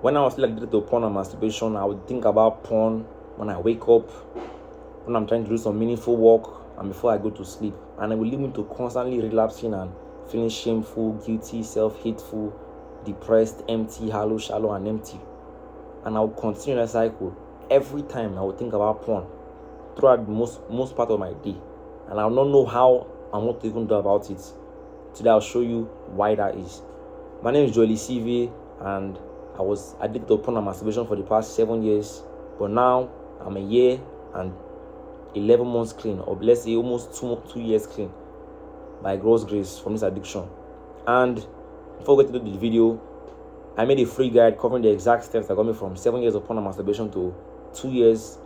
When I was still addicted to porn and masturbation, I would think about porn when I wake up, when I'm trying to do some meaningful work, and before I go to sleep. And it will lead me to constantly relapsing and feeling shameful, guilty, self-hateful, depressed, empty, hollow, shallow, and empty. And I will continue that cycle. Every time I will think about porn throughout the most part of my day. And I will not know how and what to even do about it. Today I'll show you why that is. My name is Joely CV, and I was addicted to porn and masturbation for the past 7 years. But now I'm a year and 11 months clean, or let's say almost 2 years clean, by God's grace, from this addiction. And before we get into the video, I made a free guide covering the exact steps that got me from 7 years of porn and masturbation to 2 years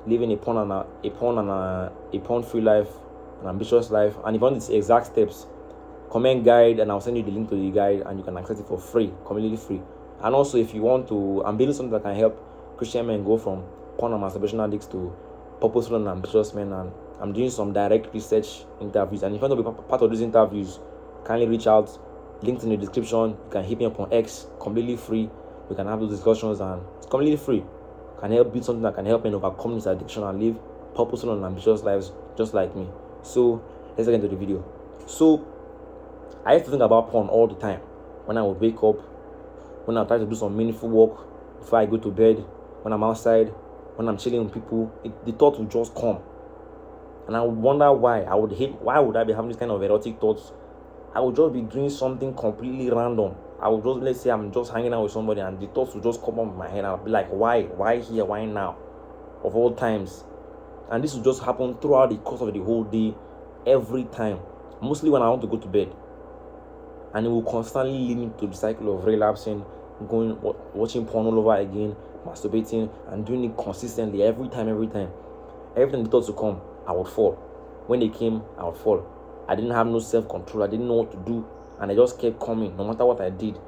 living a porn-free life, an ambitious life. And if you want the exact steps, comment guide, and I'll send you the link to the guide, and you can access it for free, completely free. And also, if you want to, I'm building something that can help Christian men go from porn and masturbation addicts to purposeful and ambitious men, and I'm doing some direct research interviews. And if you want to be part of these interviews, kindly reach out. Links in the description. You can hit me up on X, completely free. We can have those discussions, and it's completely free. Can help build something that can help men overcome this addiction and live purposeful and ambitious lives just like me. So let's get into the video. So I used to think about porn all the time. When I would wake up, when I try to do some meaningful work, before I go to bed, when I'm outside, when I'm chilling with people, the thought would just come. And I would wonder why. Why would I be having this kind of erotic thoughts? I would just be doing something completely random. I would just, let's say I'm just hanging out with somebody, and the thoughts would just come up in my head. I'll be like, why? Why here? Why now? Of all times. And this would just happen throughout the course of the whole day, every time. Mostly when I want to go to bed. And it will constantly lead me to the cycle of relapsing, watching porn all over again, masturbating, and doing it consistently every time. Every time the thoughts would come, I would fall. When they came, I would fall. I didn't have no self-control. I didn't know what to do, and I just kept coming. No matter what I did,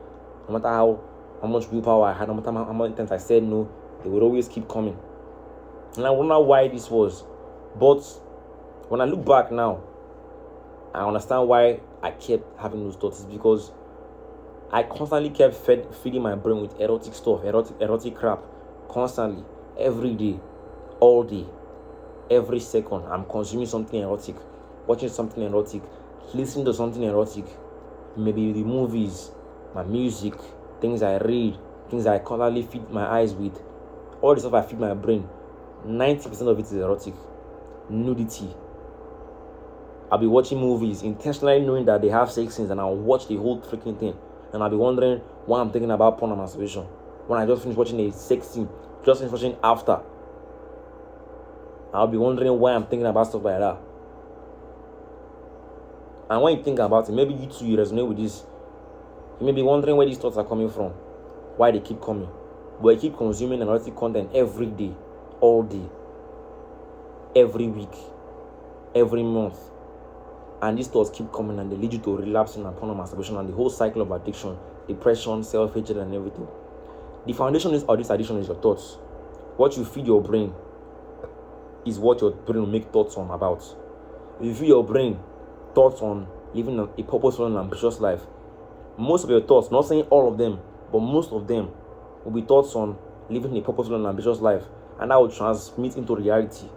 no matter how much willpower I had, no matter how many times I said no, they would always keep coming. And I wonder why this was. But when I look back now, I understand why I kept having those thoughts. It's because I constantly kept feeding my brain with erotic stuff, erotic crap, constantly, every day, all day, every second. I'm consuming something erotic, watching something erotic, listening to something erotic, maybe the movies, my music, things I read, things I constantly feed my eyes with, all the stuff I feed my brain. 90% of it is erotic, nudity. I'll be watching movies intentionally knowing that they have sex scenes, and I'll watch the whole freaking thing, and I'll be wondering why I'm thinking about porn and masturbation when I just finished watching a sex scene, just finished watching after. I'll be wondering why I'm thinking about stuff like that. And when you think about it, maybe you too, you resonate with this. You may be wondering where these thoughts are coming from, why they keep coming. But I keep consuming erotic content every day, all day, every week, every month. And these thoughts keep coming, and they lead you to relapsing and porn and masturbation and the whole cycle of addiction, depression, self-hatred, and everything. The foundation of this addiction is your thoughts. What you feed your brain is what your brain will make thoughts on about. If you feed your brain thoughts on living a purposeful and ambitious life, most of your thoughts, not saying all of them, but most of them will be thoughts on living a purposeful and ambitious life, and that will transmit into reality.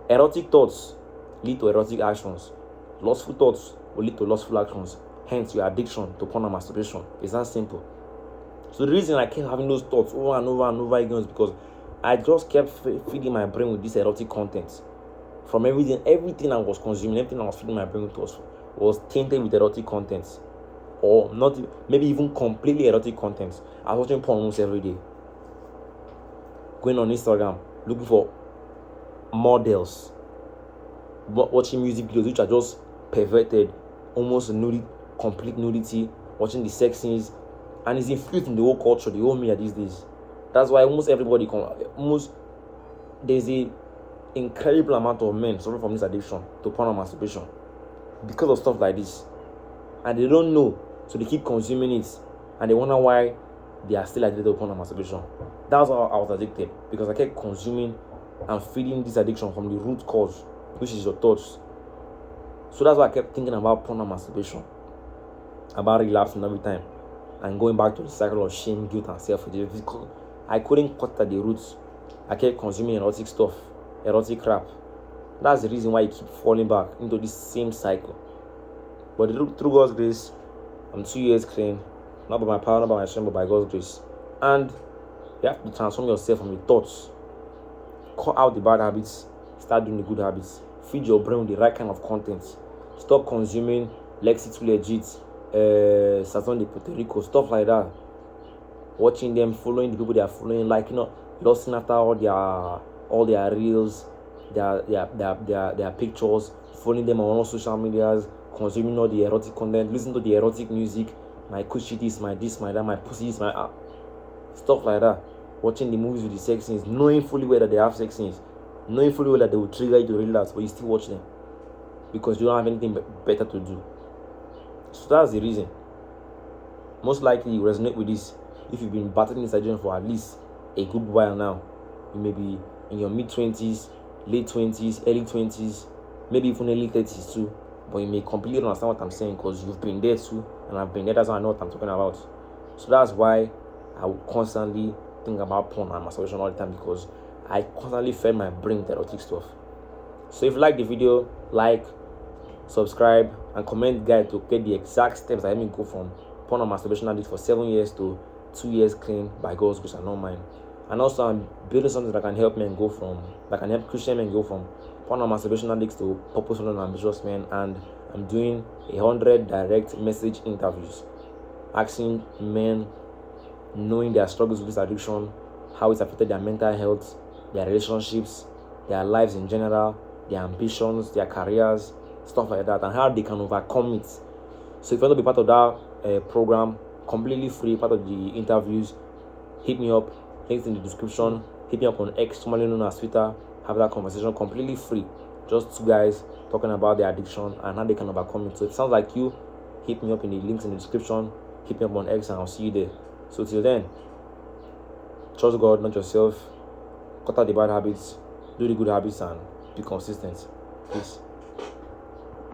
Erotic thoughts lead to erotic actions. Lustful thoughts will lead to lustful actions. Hence, your addiction to porn and masturbation. It's that simple. So the reason I kept having those thoughts over and over and over again is because I just kept feeding my brain with this erotic content. From everything I was consuming, everything I was feeding my brain with was tainted with erotic content, or not, maybe even completely erotic content. I was watching porn almost every day, going on Instagram looking for models, watching music videos which are just perverted, almost nudity, complete nudity, watching the sex scenes, and it's infused in the whole culture, the whole media these days. That's why there's a incredible amount of men suffering from this addiction to porn and masturbation because of stuff like this, and they don't know, so they keep consuming it, and they wonder why they are still addicted to porn and masturbation. That's how I was addicted, because I kept consuming and feeding this addiction from the root cause, which is your thoughts. So that's why I kept thinking about porn and masturbation, about relapsing every time. and going back to the cycle of shame, guilt, and self-hate. Because I couldn't cut at the roots. I kept consuming erotic stuff, erotic crap. That's the reason why I keep falling back into this same cycle. But through God's grace, I'm 2 years clean. Not by my power, not by my strength, but by God's grace. And you have to transform yourself from your thoughts. Cut out the bad habits. Start doing the good habits. Feed your brain with the right kind of content. Stop consuming Lexi Too Legit, Saturn de Puerto Rico, stuff like that. Watching them, following the people they are following, like lusting after all their reels, their pictures, following them on all social medias, consuming all the erotic content, listening to the erotic music, my cushy this, my that, my pussy is my stuff like that. Watching the movies with the sex scenes, knowing fully well that they have sex scenes, knowing fully well that they will trigger you to relapse, but you still watch them because you don't have anything better to do. So that's the reason. Most likely you resonate with this if you've been battling this addiction for at least a good while now. You may be in your mid-20s, late 20s, early 20s, maybe even early 30s too. But you may completely understand what I'm saying because you've been there too, and I've been there. That's why I know what I'm talking about. So that's why I will constantly think about porn and masturbation all the time, because I constantly fed my brain with erotic stuff. So if you like the video, like, subscribe, and comment guide to get the exact steps that help me go from porn and masturbation addict for 7 years to 2 years clean by God's grace and not mine. And also I'm building something that can help men go from, that can help Christian men go from porn and masturbation addicts to purposeful and ambitious men. And I'm doing 100 direct message interviews, asking men, knowing their struggles with this addiction, how it's affected their mental health, their relationships, their lives in general, their ambitions, their careers, stuff like that, and how they can overcome it. So if you want to be part of that program, completely free, part of the interviews, hit me up. Links in the description. Hit me up on X, formerly known as Twitter. Have that conversation completely free. Just two guys talking about their addiction and how they can overcome it. So if it sounds like you, hit me up in the links in the description. Hit me up on X and I'll see you there. So till then, trust God, not yourself. Cut out the bad habits, do the good habits, and be consistent. Peace.